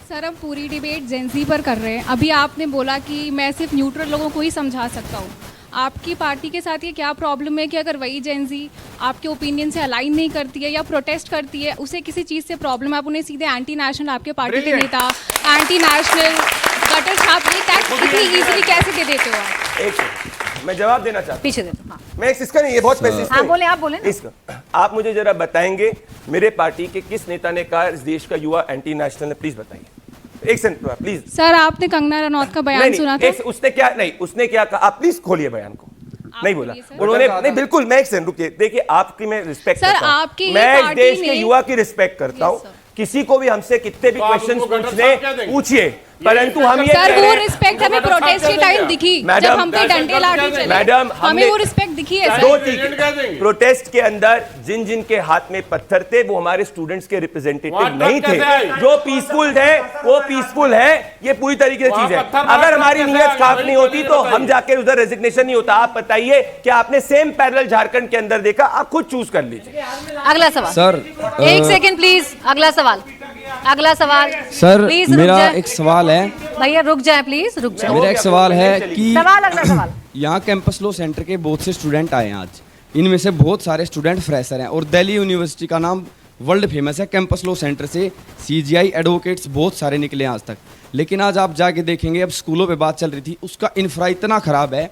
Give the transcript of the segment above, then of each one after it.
Sir अब पूरी debate Gen Z पर कर रहे हैं। अभी आपने बोला कि मैं सिर्फ न्यूट्रल लोगों को ही समझा सकता हूँ। आपकी पार्टी के साथ ये क्या प्रॉब्लम है कि अगर वही जेंजी आपके ओपिनियन से अलाइन नहीं करती है या प्रोटेस्ट करती है, उसे किसी चीज़ से प्रॉब्लम है, आप उन्हें सीधे एंटी नेशनल, आपके पार्टी के नेता एंटी नेशनल गटर छाप ये टैग इतनी ईजिली कैसे दे देते हो आप? एक सेकंड, मैं जवाब देना चाहता हूँ। पीछे दे दो। हाँ। मैं इसका नहीं, ये बहुत स्पेसिफिक हाँ, बोले आप बोले ना। इसका आप मुझे जरा बताएंगे मेरे पार्टी के किस नेता ने कहा इस देश का युवा एंटी नेशनल है? प्लीज बताइए, एक सेकंड प्लीज। सर आपने कंगना रनौत का बयान सुना था? उसने क्या नहीं, उसने क्या कहा? आप प्लीज खोलिए बयान को। नहीं बोला उन्होंने, नहीं बिल्कुल। मैं एक सेकंड रुकिए, देखिए आपकी मैं रिस्पेक्ट करता हूं, आपकी मैं इस देश के युवा की रिस्पेक्ट करता हूं। किसी को भी हमसे कितने भी क्वेश्चंस पूछिए, परंतु हम ये सर वो रिस्पेक्ट हमें प्रोटेस्ट के टाइम दिखी, जब हम पे डंडे लाठी चले, मैडम हमें वो रिस्पेक्ट दिखी है सर। दो चीजें, प्रोटेस्ट के अंदर जिन जिन के हाथ में पत्थर थे वो हमारे स्टूडेंट्स के रिप्रेजेंटेटिव नहीं थे। जो पीसफुल है वो पीसफुल है, ये पूरी तरीके से चीज है। अगर हमारी नीयत साफ नहीं होती तो हम जाके उधर रेजिग्नेशन नहीं होता। आप बताइए कि आपने सेम पैरेलल झारखंड के अंदर देखा? आप खुद चूज कर लीजिए। अगला सवाल सर, एक सेकंड प्लीज। अगला सवाल सर, प्लीज मेरा एक सवाल है। भैया रुक जाए प्लीज, रुक जाए। मेरा एक सवाल है कि अगला सवाल यहाँ कैंपस लॉ सेंटर के बहुत से स्टूडेंट आए हैं आज। इनमें से बहुत सारे स्टूडेंट फ्रेशर हैं और दिल्ली यूनिवर्सिटी का नाम वर्ल्ड फेमस है। कैंपस लॉ सेंटर से CGI एडवोकेट्स बहुत सारे निकले आज तक, लेकिन आज आप जाके देखेंगे, अब स्कूलों पे बात चल रही थी, उसका इंफ्रा इतना खराब है,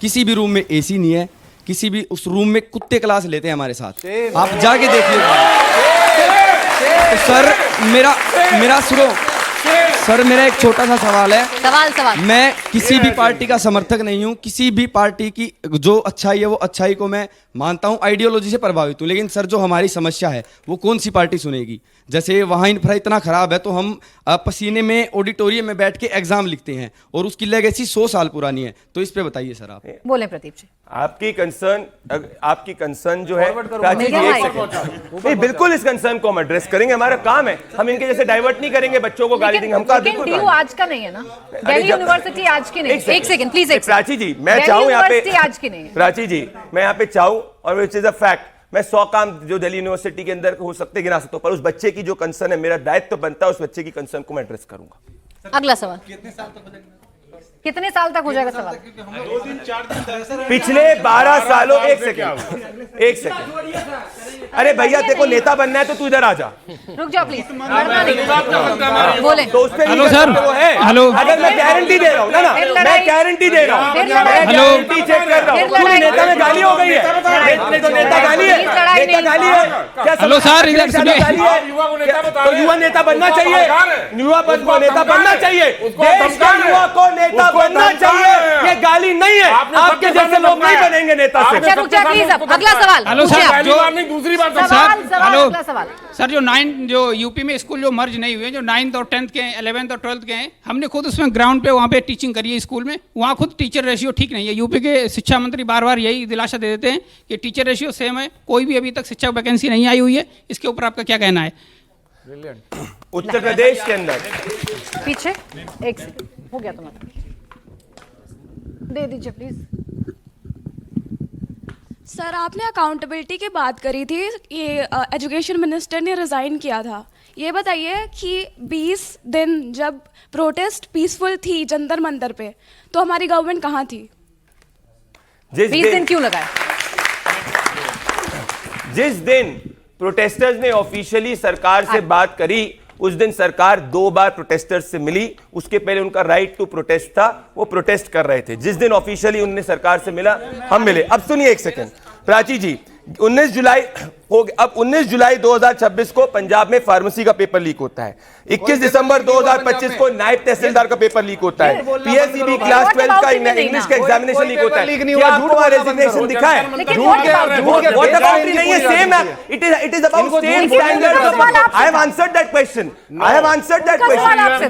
किसी भी रूम में AC नहीं है, किसी भी उस रूम में कुत्ते क्लास लेते हैं हमारे साथ। आप जाके देखिए। तो सर मेरा सुनो सर, मेरा एक छोटा सा सवाल है। सवाल मैं किसी भी पार्टी का समर्थक नहीं हूं, किसी भी पार्टी की जो अच्छाई है वो अच्छाई को मैं मानता हूं, आइडियोलॉजी से प्रभावित हूं, लेकिन सर जो हमारी समस्या है वो कौन सी पार्टी सुनेगी? जैसे वहाँ इंफ्रा इतना खराब है तो हम पसीने में ऑडिटोरियम में बैठ के एग्जाम लिखते हैं और उसकी लेगेसी 100 साल पुरानी है। तो इस पे बताइए सर आप। बोले प्रदीप जी। आपकी कंसर्न जो है प्राची जी, एक सेकंड। नहीं बिल्कुल, इस कंसर्न को हम एड्रेस करेंगे, हमारा काम है। हम इनके जैसे डाइवर्ट नहीं करेंगे, बच्चों को गाली देंगे। हमका बिल्कुल DU आज का नहीं है ना, दिल्ली यूनिवर्सिटी आज की नहीं। एक सेकंड प्लीज। प्राची जी मैं चाहूँ यहाँ पे, आज की नहीं। प्राची जी मैं यहाँ पे चाहूँ, और विच इज अ फैक्ट, मैं 100 काम जो दिल्ली यूनिवर्सिटी के अंदर हो सकते गिना सकता हूँ, पर उस बच्चे की जो कंसर्न है, मेरा दायित्व तो बनता है उस बच्चे की कंसर्न को मैं एड्रेस करूंगा। अगला सवाल, कितने साल तक हो जाएगा सवाल? पिछले 12 सालों, एक सेकंड। अरे भैया देखो, नेता बनना है तो तू इधर आ जा। रुक जाओ प्लीज, बोले। तो उस पे हेलो सर, वो है हेलो। अगर मैं गारंटी दे रहा हूँ ना, मैं गारंटी दे रहा हूँ, गारंटी चेक कर रहा हूँ। नेता में गाली हो गई है, तो नेता गाली है, नेता गाली है क्या? हेलो सर, तो युवा नेता बनना चाहिए, युवा नेता बनना चाहिए, देश का युवा को नेता बनना चाहिए। ये गाली नहीं है, आपके जैसे लोग नहीं बनेंगे नेता से। रुक जा प्लीज, अगला सवाल। हेलो सर, दूसरी बात हेलो सर, जो यूपी में स्कूल जो मर्ज नहीं हुए, जो 9th और 10th के हैं, 11th और 12th के हैं, हमने खुद उसमें ग्राउंड पे वहाँ पे टीचिंग करी है स्कूल में, वहाँ खुद टीचर रेशियो ठीक नहीं है। यूपी के शिक्षा मंत्री बार बार यही दिलासा दे देते हैं कि टीचर रेशियो सेम है, कोई भी अभी तक शिक्षक वैकेंसी नहीं आई हुई है। इसके ऊपर आपका क्या कहना है? उत्तर प्रदेश के अंदर पीछे एक सेकंड हो गया, तुम्हारा दे दीजिए प्लीज। सर आपने अकाउंटेबिलिटी की बात करी थी, ये एजुकेशन मिनिस्टर ने रिज़ाइन किया था। ये बताइए कि 20 दिन जब प्रोटेस्ट पीसफुल थी जंतर मंतर पे, तो हमारी गवर्नमेंट कहाँ थी? 20 दिन क्यों लगाए? जिस दिन प्रोटेस्टर्स ने ऑफिशियली सरकार से बात करी, उस दिन सरकार 2 बार प्रोटेस्टर्स से मिली। उसके पहले उनका राइट टू प्रोटेस्ट था, वो प्रोटेस्ट कर रहे थे। जिस दिन ऑफिशियली उन्होंने सरकार से मिला, हम मिले। अब सुनिए एक सेकंड, प्राची जी, 19 जुलाई हो गया। अब 19 जुलाई 2026 को पंजाब में फार्मेसी का पेपर लीक होता है। 21 दिसंबर 2025 को नायब तहसीलदार का पेपर लीक होता है। PSEB क्लास 12 का इंग्लिश का एग्जामिनेशन लीक होता है। क्या आपको वहां रेजिग्नेशन दिखा है? व्हाट अबाउट नहीं है, सेम है। It is about same standards. I have answered that question,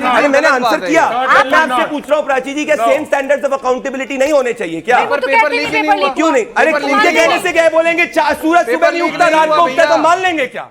अरे मैंने आंसर किया। मैं आपसे पूछ रहा हूं प्राची जी, क्या सेम स्टैंडर्ड्स ऑफ अकाउंटेबिलिटी नहीं होने चाहिए क्या? क्यों नहीं? अरे इनके कहने से क्या बोलेंगे, सूरज सुबह नहीं उगता रात को उगता, तो मान लेंगे क्या?